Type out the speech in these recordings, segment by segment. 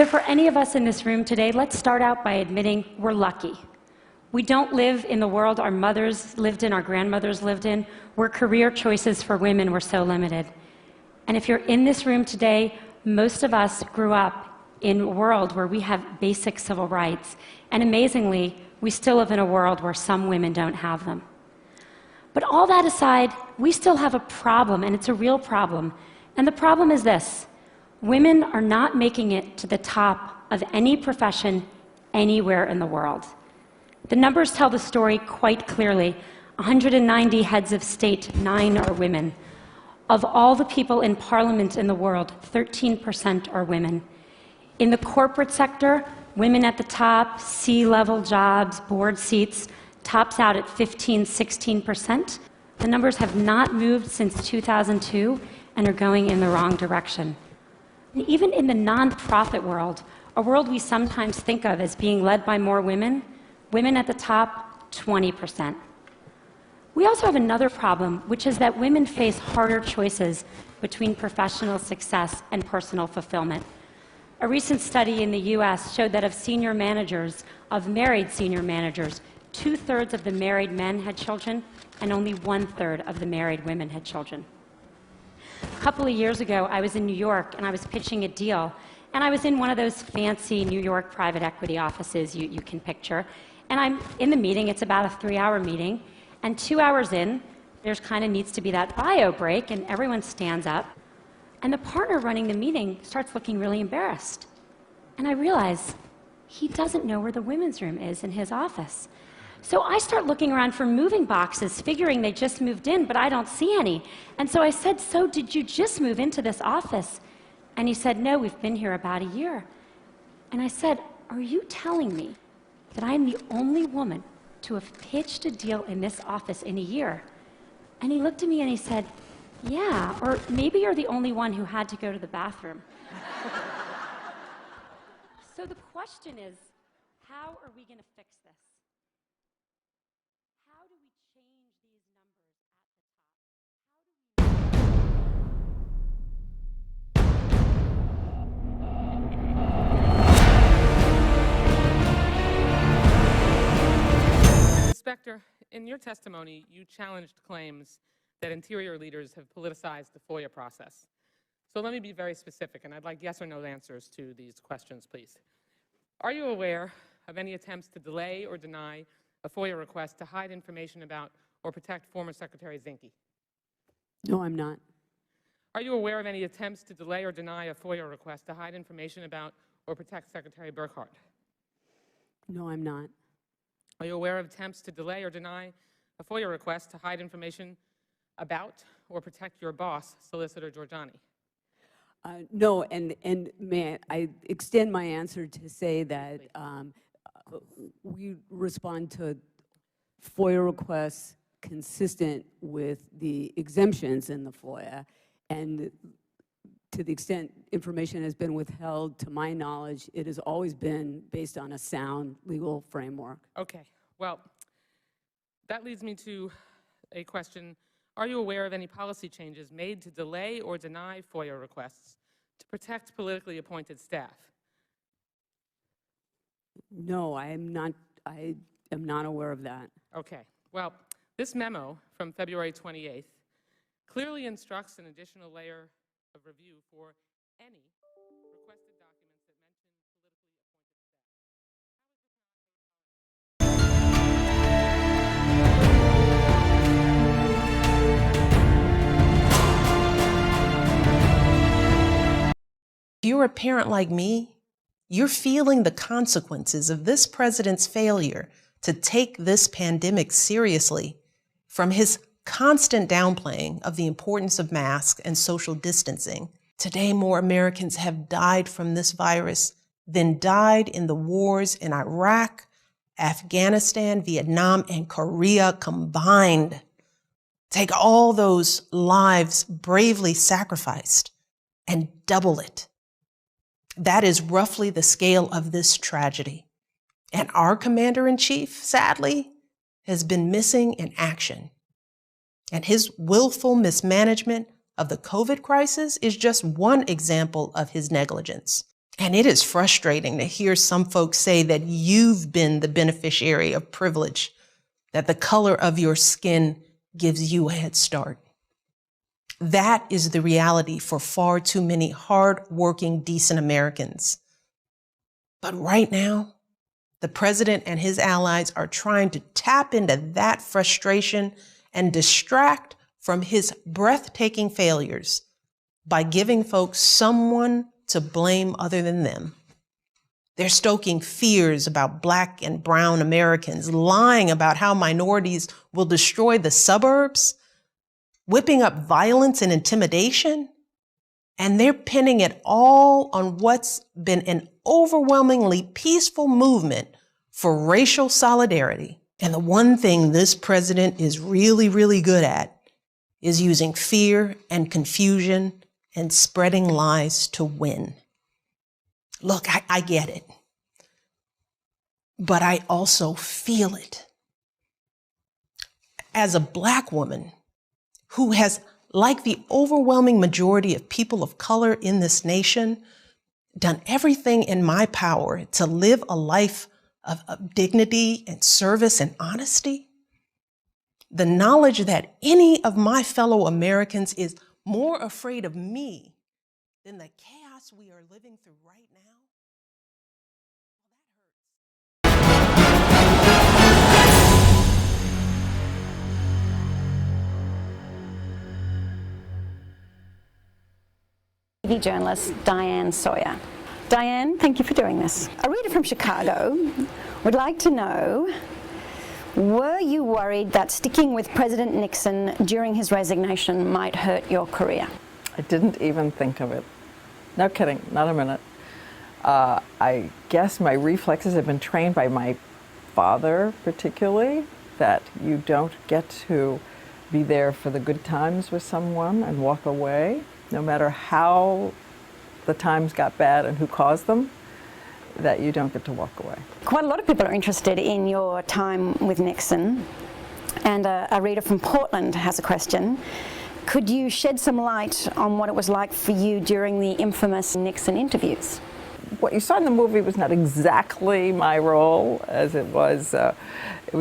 for any of us in this room today, let's start out by admitting we're lucky. We don't live in the world our mothers lived in, our grandmothers lived in, where career choices for women were so limited. And if you're in this room today, most of us grew up in a world where we have basic civil rights. And amazingly, we still live in a world where some women don't have them. But all that aside, we still have a problem, and it's a real problem. And the problem is this: women are not making it to the top of any profession anywhere in the world. The numbers tell the story quite clearly. 190 heads of state, 9 are women. Of all the people in parliament in the world, 13% are women. In the corporate sector, women at the top, C-level jobs, board seats, tops out at 15–16%. The numbers have not moved since 2002 and are going in the wrong direction. And even in the nonprofit world, a world we sometimes think of as being led by more women, women at the top, 20%. We also have another problem, which is that women face harder choices between professional success and personal fulfillment. A recent study in the US showed that of senior managers, of married senior managers, 2/3 of the married men had children, and only 1/3 of the married women had children. A couple of years ago, I was in New York, and I was pitching a deal, and I was in one of those fancy New York private equity offices you can picture, and I'm in the meeting. It's about a 3-hour meeting, and 2 hours in, there's kind of needs to be that bio break, and everyone stands up, and the partner running the meeting starts looking really embarrassed. And I realize he doesn't know where the women's room is in his office. So I start looking around for moving boxes, figuring they just moved in, but I don't see any. And so I said, "So did you just move into this office?" And he said, "No, we've been here about a year." And I said, "Are you telling me that I'm the only woman to have pitched a deal in this office in a year?" And he looked at me and he said, "Yeah, or maybe you're the only one who had to go to the bathroom." So the question is, how are we going to fix this? How do we change these numbers at the top? Inspector, in your testimony, you challenged claims that Interior leaders have politicized the FOIA process. So let me be very specific, and I'd like yes or no answers to these questions, please. Are you aware of any attempts to delay or deny a FOIA request to hide information about or protect former Secretary Zinke? No, I'm not. Are you aware of any attempts to delay or deny a FOIA request to hide information about or protect Secretary Burkhart? No, I'm not. Are you aware of attempts to delay or deny a FOIA request to hide information about or protect your boss, Solicitor Giorgiani? No, and may I extend my answer to say that we respond to FOIA requests consistent with the exemptions in the FOIA, and to the extent information has been withheld, to my knowledge, it has always been based on a sound legal framework. Okay. Well, that leads me to a question. Are you aware of any policy changes made to delay or deny FOIA requests to protect politically appointed staff? No, I am not aware of that. Okay. Well, this memo from February 28th clearly instructs an additional layer of review for any requested documents that mention politically appointed staff. If you're a parent like me, you're feeling the consequences of this president's failure to take this pandemic seriously, from his constant downplaying of the importance of masks and social distancing. Today, more Americans have died from this virus than died in the wars in Iraq, Afghanistan, Vietnam, and Korea combined. Take all those lives bravely sacrificed and double it. That is roughly the scale of this tragedy. And our commander-in-chief, sadly, has been missing in action. And his willful mismanagement of the COVID crisis is just one example of his negligence. And it is frustrating to hear some folks say that you've been the beneficiary of privilege, that the color of your skin gives you a head start. That is the reality for far too many hard-working, decent Americans. But right now, the president and his allies are trying to tap into that frustration and distract from his breathtaking failures by giving folks someone to blame other than them. They're stoking fears about Black and brown Americans, lying about how minorities will destroy the suburbs, whipping up violence and intimidation, and they're pinning it all on what's been an overwhelmingly peaceful movement for racial solidarity. And the one thing this president is really, really good at is using fear and confusion and spreading lies to win. Look, I get it, but I also feel it. As a Black woman who has, like the overwhelming majority of people of color in this nation, done everything in my power to live a life of dignity and service and honesty, the knowledge that any of my fellow Americans is more afraid of me than the chaos we are living through right now, TV journalist Diane Sawyer. Diane, thank you for doing this. A reader from Chicago would like to know, were you worried that sticking with President Nixon during his resignation might hurt your career? I didn't even think of it. No kidding, not a minute. I guess my reflexes have been trained by my father particularly, that you don't get to be there for the good times with someone and walk away, no matter how the times got bad and who caused them, that you don't get to walk away. Quite a lot of people are interested in your time with Nixon, and a reader from Portland has a question. Could you shed some light on what it was like for you during the infamous Nixon interviews? What you saw in the movie was not exactly my role, as it was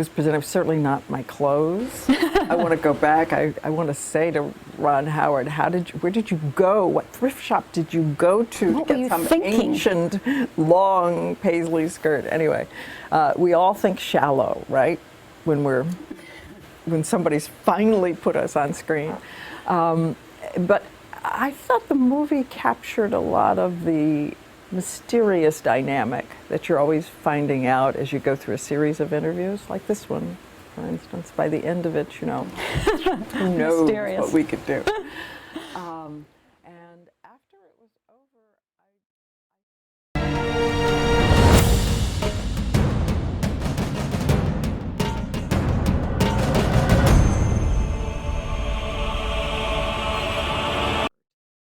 presented. Certainly not my clothes. I want to go back. I want to say to Ron Howard, where did you go? What thrift shop did you go to get some ancient, long paisley skirt? Anyway, we all think shallow, right? When somebody's finally put us on screen. But I thought the movie captured a lot of the mysterious dynamic that you're always finding out as you go through a series of interviews, like this one, for instance. By the end of it, you know, who knows what we could do. And after it was over,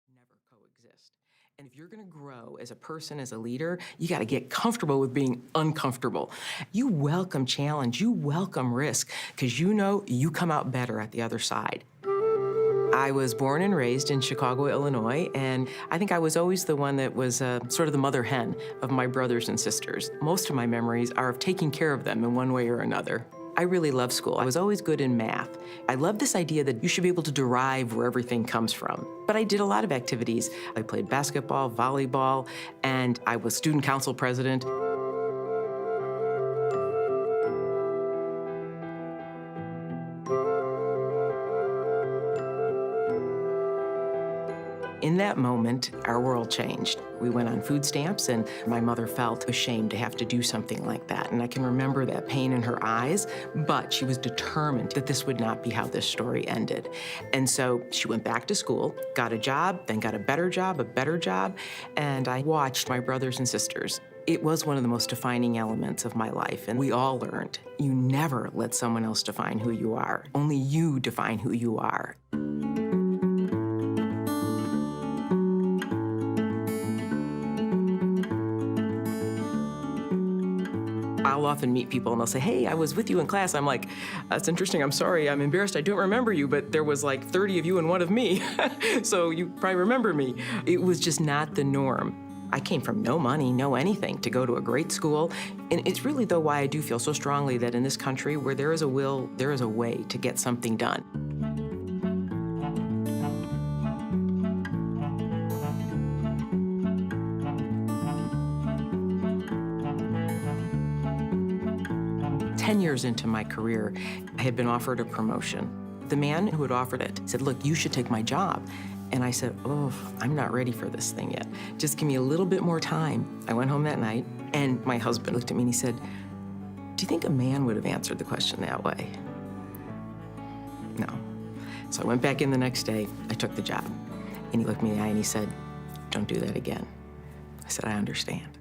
never coexist. And if you're going to grow as a person, as a leader, you got to get comfortable with being uncomfortable. You welcome challenge, you welcome risk, because you know you come out better at the other side. I was born and raised in Chicago, Illinois, and I think I was always the one that was sort of the mother hen of my brothers and sisters. Most of my memories are of taking care of them in one way or another. I really love school. I was always good in math. I love this idea that you should be able to derive where everything comes from. But I did a lot of activities. I played basketball, volleyball, and I was student council president. In that moment, our world changed. We went on food stamps, and my mother felt ashamed to have to do something like that. And I can remember that pain in her eyes, but she was determined that this would not be how this story ended. And so she went back to school, got a job, then got a better job, and I watched my brothers and sisters. It was one of the most defining elements of my life, and we all learned, you never let someone else define who you are. Only you define who you are. I'll often meet people and they'll say, hey, I was with you in class. I'm like, that's interesting. I'm sorry. I'm embarrassed. I don't remember you, but there was like 30 of you and one of me. So you probably remember me. It was just not the norm. I came from no money, no anything, to go to a great school. And it's really, though, why I do feel so strongly that in this country, where there is a will, there is a way to get something done. Years into my career, I had been offered a promotion. The man who had offered it said, look, you should take my job. And I said, oh, I'm not ready for this thing yet. Just give me a little bit more time. I went home that night, and my husband looked at me and he said, do you think a man would have answered the question that way? No. So I went back in the next day, I took the job. And he looked me in the eye and he said, don't do that again. I said, I understand.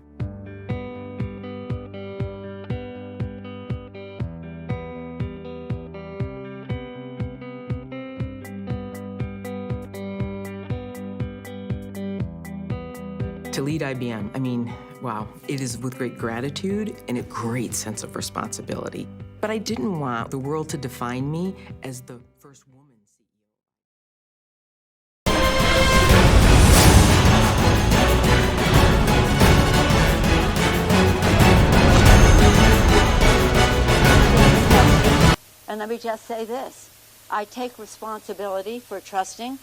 To lead IBM, I mean, wow, it is with great gratitude and a great sense of responsibility. But I didn't want the world to define me as the first woman CEO. And let me just say this. I take responsibility for trusting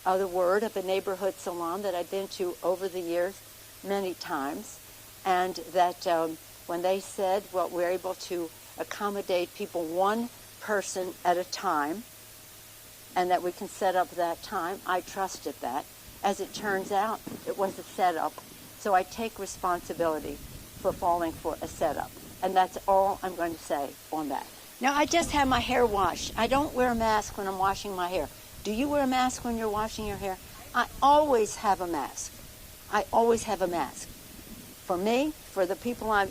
the word of a neighborhood salon that I've been to over the years many times, and that when they said, well, we're able to accommodate people one person at a time, and that we can set up that time, I trusted that. As it turns out, it was a setup, so I take responsibility for falling for a setup, and that's all I'm going to say on that. Now, I just had my hair washed. I don't wear a mask when I'm washing my hair. Do you wear a mask when you're washing your hair? I always have a mask. I always have a mask. For me, for the people I'm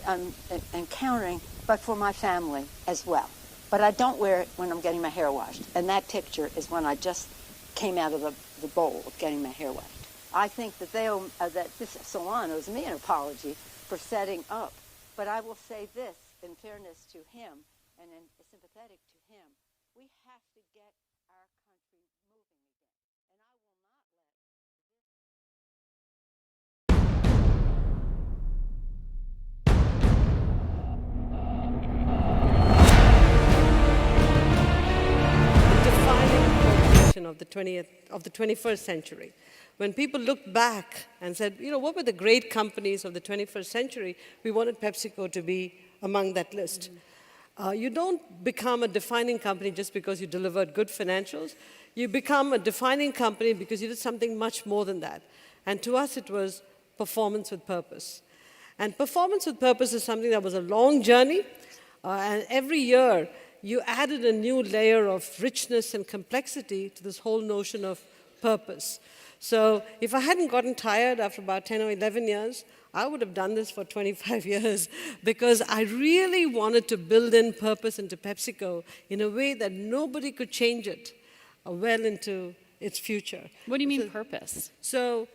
encountering, but for my family as well. But I don't wear it when I'm getting my hair washed. And that picture is when I just came out of the bowl of getting my hair washed. I think that that this salon owes me an apology for setting up. But I will say this, in fairness to him and in sympathetic to him, we have to get our country moving again. And I will not let of the 21st century. When people looked back and said, you know, what were the great companies of the 21st century, we wanted PepsiCo to be among that list. You don't become a defining company just because you delivered good financials. You become a defining company because you did something much more than that. And to us, it was performance with purpose. And performance with purpose is something that was a long journey. And every year, you added a new layer of richness and complexity to this whole notion of purpose. So if I hadn't gotten tired after about 10 or 11 years, I would have done this for 25 years because I really wanted to build in purpose into PepsiCo in a way that nobody could change it well into its future. What do you mean purpose? So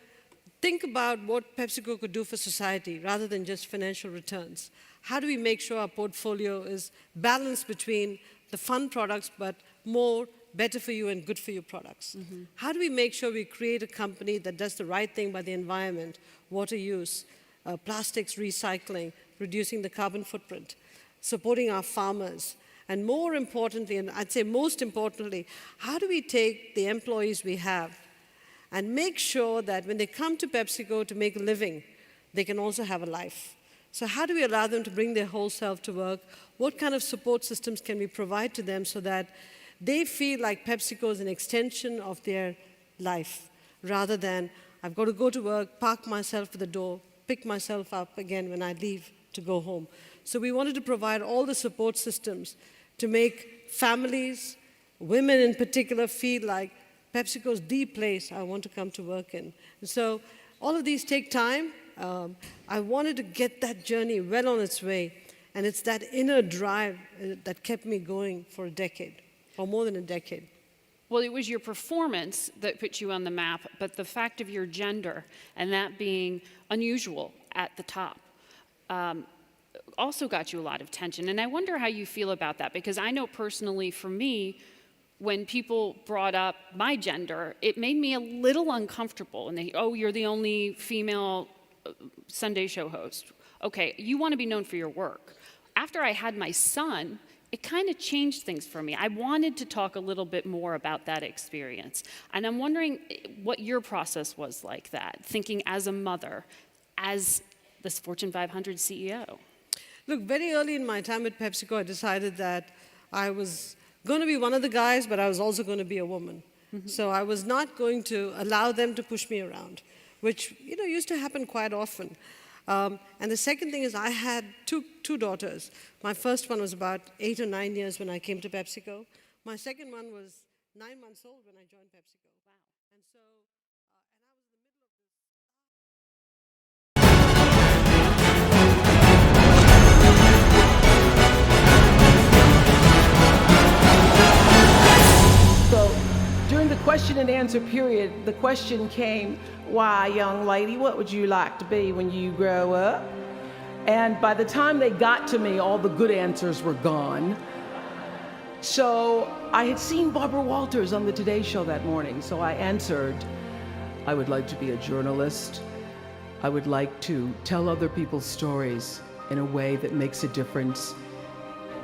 think about what PepsiCo could do for society rather than just financial returns. How do we make sure our portfolio is balanced between the fun products but more better for you and good for you products? Mm-hmm. How do we make sure we create a company that does the right thing by the environment, water use, plastics recycling, reducing the carbon footprint, supporting our farmers, and more importantly, and I'd say most importantly, how do we take the employees we have and make sure that when they come to PepsiCo to make a living, they can also have a life? So how do we allow them to bring their whole self to work? What kind of support systems can we provide to them so that they feel like PepsiCo is an extension of their life, rather than I've got to go to work, park myself at the door, pick myself up again when I leave to go home. So we wanted to provide all the support systems to make families, women in particular, feel like PepsiCo is the place I want to come to work in. And so all of these take time. I wanted to get that journey well on its way, and it's that inner drive that kept me going for a decade, or more than a decade. Well, it was your performance that put you on the map, but the fact of your gender and that being unusual at the top also got you a lot of attention. And I wonder how you feel about that, because I know personally for me, when people brought up my gender, it made me a little uncomfortable. And they, oh, you're the only female Sunday show host. Okay, you want to be known for your work. After I had my son, it kind of changed things for me. I wanted to talk a little bit more about that experience. And I'm wondering what your process was like that, thinking as a mother, as this Fortune 500 CEO. Look, very early in my time at PepsiCo, I decided that I was going to be one of the guys, but I was also going to be a woman. So I was not going to allow them to push me around, which used to happen quite often. And the second thing is I had two daughters. My first one was about 8 or 9 years when I came to PepsiCo. My second one was 9 months old when I joined PepsiCo. Wow. And so, and I was in the middle of this. So during the question and answer period, the question came, why, young lady, what would you like to be when you grow up? And by the time they got to me, all the good answers were gone. So I had seen Barbara Walters on the Today Show that morning, so I answered, I would like to be a journalist. I would like to tell other people's stories in a way that makes a difference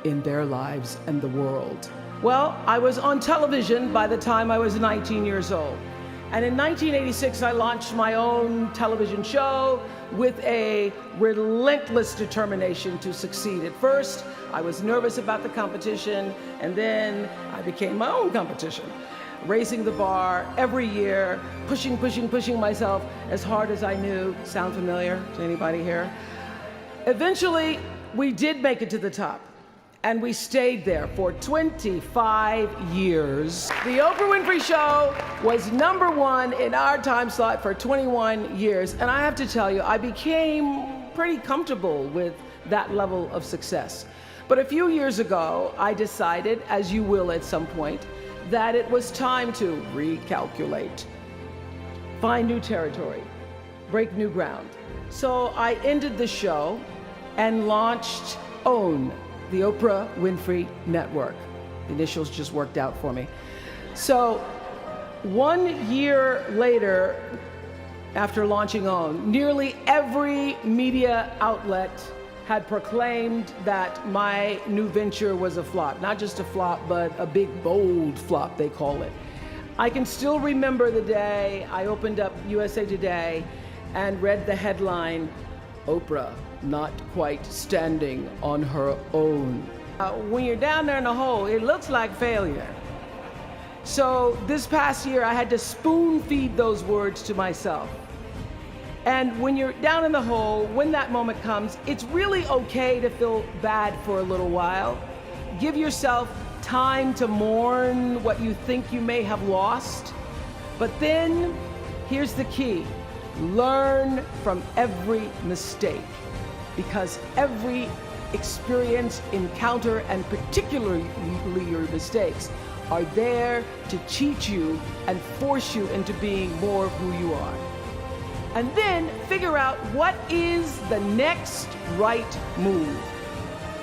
in their lives and the world. Well, I was on television by the time I was 19 years old. And in 1986, I launched my own television show with a relentless determination to succeed. At first, I was nervous about the competition, and then I became my own competition, raising the bar every year, pushing myself as hard as I knew. Sound familiar to anybody here? Eventually, we did make it to the top. And we stayed there for 25 years. The Oprah Winfrey Show was #1 in our time slot for 21 years. And I have to tell you, I became pretty comfortable with that level of success. But a few years ago, I decided, as you will at some point, that it was time to recalculate, find new territory, break new ground. So I ended the show and launched OWN, the Oprah Winfrey Network. The initials just worked out for me. So 1 year later, after launching OWN, nearly every media outlet had proclaimed that my new venture was a flop. Not just a flop, but a big, bold flop, they call it. I can still remember the day I opened up USA Today and read the headline, Oprah not quite standing on her own. When you're down there in the hole, it looks like failure. So this past year, I had to spoon feed those words to myself. And when you're down in the hole, when that moment comes, it's really okay to feel bad for a little while. Give yourself time to mourn what you think you may have lost. But then, here's the key. Learn from every mistake, because every experience, encounter, and particularly your mistakes are there to teach you and force you into being more of who you are. And then figure out what is the next right move.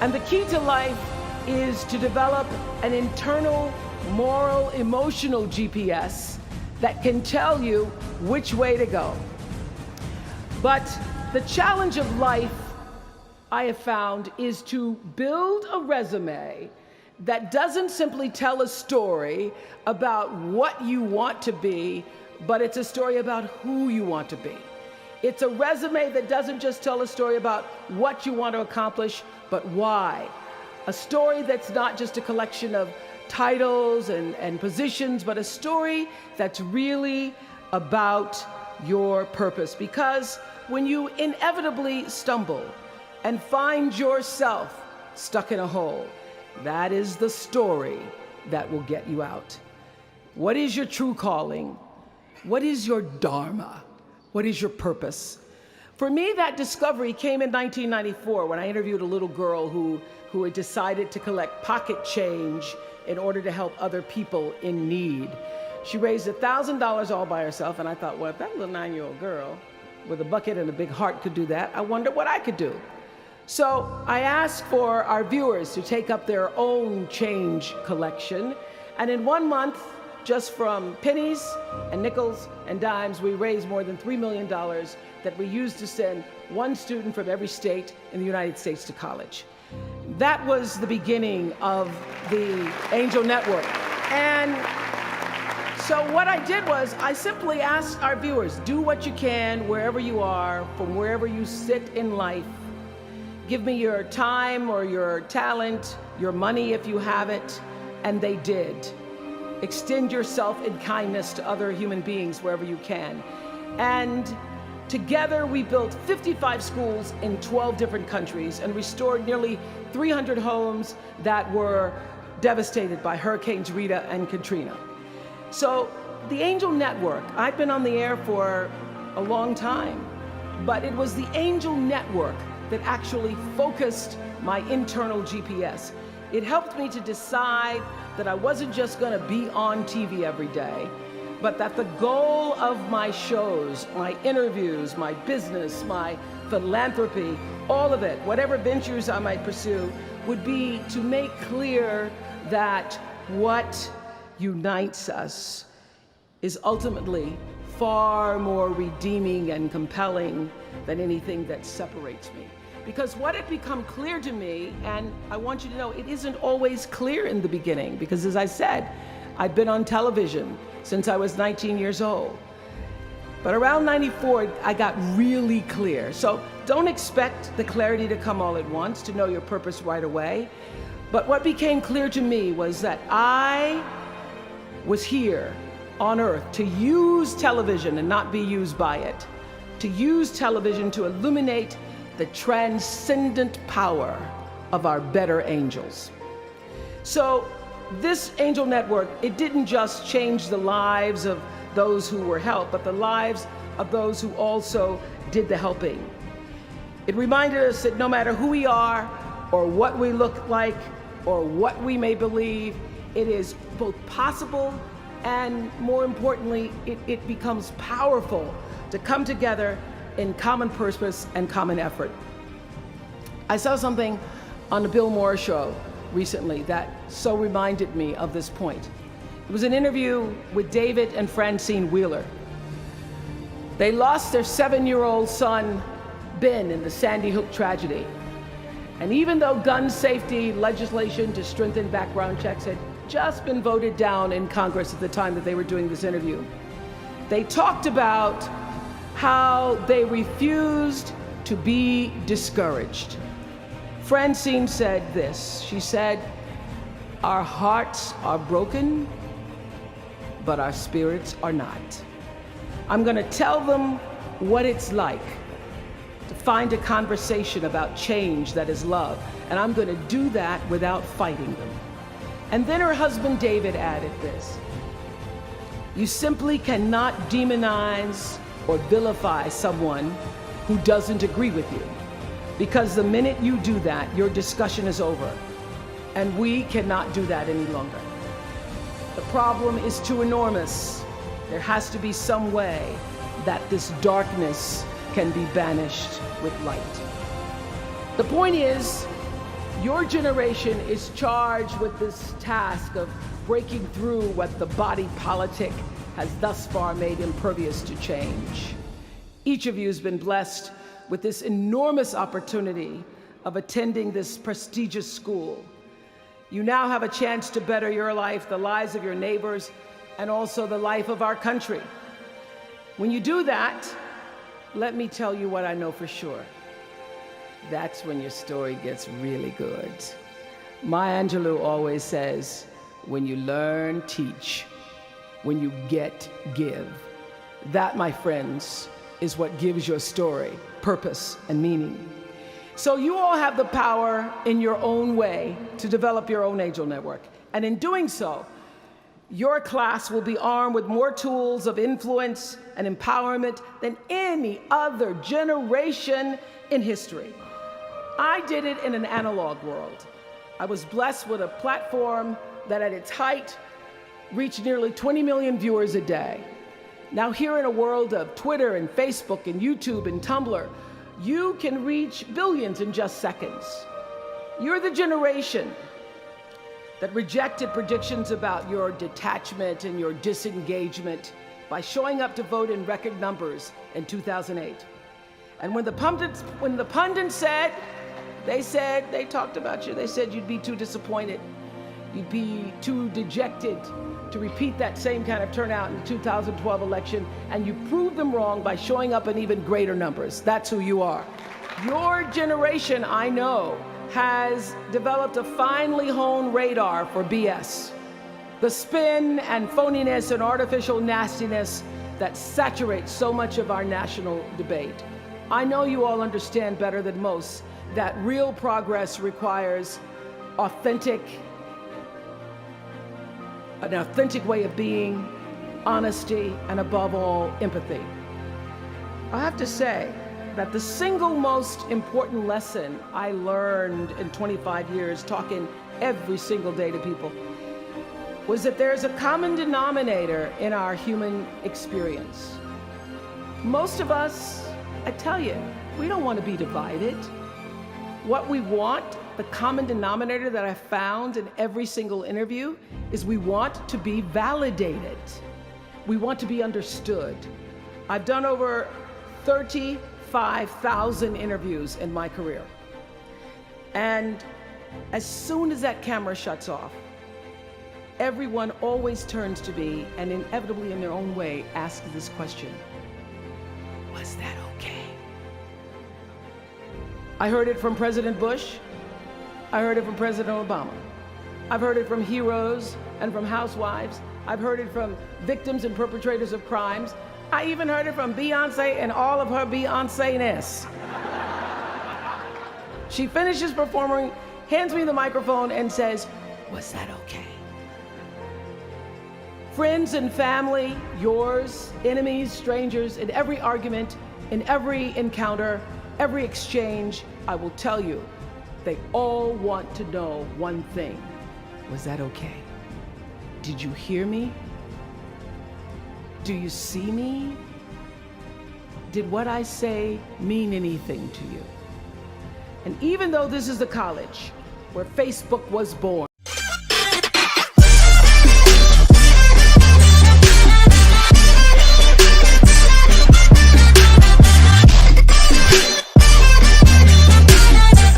And the key to life is to develop an internal, moral, emotional GPS that can tell you which way to go. But the challenge of life, I have found, is to build a resume that doesn't simply tell a story about what you want to be, but it's a story about who you want to be. It's a resume that doesn't just tell a story about what you want to accomplish, but why. A story that's not just a collection of titles and positions, but a story that's really about your purpose. Because when you inevitably stumble and find yourself stuck in a hole, that is the story that will get you out. What is your true calling? What is your dharma? What is your purpose? For me, that discovery came in 1994 when I interviewed a little girl who had decided to collect pocket change in order to help other people in need. She raised $1,000 all by herself, and I thought, well, if that little 9-year-old girl with a bucket and a big heart could do that, I wonder what I could do. So I asked for our viewers to take up their own change collection, and in 1 month, just from pennies and nickels and dimes, we raised more than $3 million that we used to send one student from every state in the United States to college. That was the beginning of the Angel Network. And so what I did was I simply asked our viewers, do what you can wherever you are, from wherever you sit in life. Give me your time or your talent, your money if you have it, and they did. Extend yourself in kindness to other human beings wherever you can. And together we built 55 schools in 12 different countries and restored nearly 300 homes that were devastated by Hurricanes Rita and Katrina. So the Angel Network, I've been on the air for a long time, but it was the Angel Network that actually focused my internal GPS. It helped me to decide that I wasn't just gonna be on TV every day, but that the goal of my shows, my interviews, my business, my philanthropy, all of it, whatever ventures I might pursue, would be to make clear that what unites us is ultimately far more redeeming and compelling than anything that separates me. Because what had become clear to me, and I want you to know, it isn't always clear in the beginning, because as I said, I've been on television since I was 19 years old. But around 94, I got really clear. So don't expect the clarity to come all at once, to know your purpose right away. But what became clear to me was that I was here on earth to use television and not be used by it, to use television to illuminate the transcendent power of our better angels. So this Angel Network, it didn't just change the lives of those who were helped, but the lives of those who also did the helping. It reminded us that no matter who we are, or what we look like, or what we may believe, it is both possible and, more importantly, it becomes powerful to come together in common purpose and common effort. I saw something on the Bill Maher show recently that so reminded me of this point. It was an interview with David and Francine Wheeler. They lost their 7-year-old son, Ben, in the Sandy Hook tragedy. And even though gun safety legislation to strengthen background checks had just been voted down in Congress at the time that they were doing this interview, they talked about how they refused to be discouraged. Francine said this, she said, "Our hearts are broken, but our spirits are not. I'm gonna tell them what it's like to find a conversation about change that is love, and I'm gonna do that without fighting them." And then her husband David added this, "You simply cannot demonize or vilify someone who doesn't agree with you, because the minute you do that, your discussion is over, and we cannot do that any longer. The problem is too enormous. There has to be some way that this darkness can be banished with light." The point is, your generation is charged with this task of breaking through what the body politic has thus far made impervious to change. Each of you has been blessed with this enormous opportunity of attending this prestigious school. You now have a chance to better your life, the lives of your neighbors, and also the life of our country. When you do that, let me tell you what I know for sure. That's when your story gets really good. Maya Angelou always says, when you learn, teach. When you get, give. That, my friends, is what gives your story purpose and meaning. So you all have the power in your own way to develop your own Angel Network. And in doing so, your class will be armed with more tools of influence and empowerment than any other generation in history. I did it in an analog world. I was blessed with a platform that at its height reached nearly 20 million viewers a day. Now here in a world of Twitter and Facebook and YouTube and Tumblr, you can reach billions in just seconds. You're the generation that rejected predictions about your detachment and your disengagement by showing up to vote in record numbers in 2008. And when the pundits said, they talked about you, they said you'd be too disappointed, you'd be too dejected to repeat that same kind of turnout in the 2012 election, and you proved them wrong by showing up in even greater numbers. That's who you are. Your generation, I know, has developed a finely honed radar for BS. The spin and phoniness and artificial nastiness that saturates so much of our national debate. I know you all understand better than most that real progress requires an authentic way of being, honesty, and above all, empathy. I have to say that the single most important lesson I learned in 25 years talking every single day to people was that there's a common denominator in our human experience. Most of us, I tell you, we don't want to be divided. What we want, the common denominator that I found in every single interview, is we want to be validated. We want to be understood. I've done over 35,000 interviews in my career. And as soon as that camera shuts off, everyone always turns to me and inevitably in their own way asks this question: was that okay? I heard it from President Bush. I heard it from President Obama. I've heard it from heroes and from housewives. I've heard it from victims and perpetrators of crimes. I even heard it from Beyonce and all of her Beyonce-ness. She finishes performing, hands me the microphone and says, was that okay? Friends and family, yours, enemies, strangers, in every argument, in every encounter, every exchange, I will tell you, they all want to know one thing. Was that okay? Did you hear me? Do you see me? Did what I say mean anything to you? And even though this is the college where Facebook was born,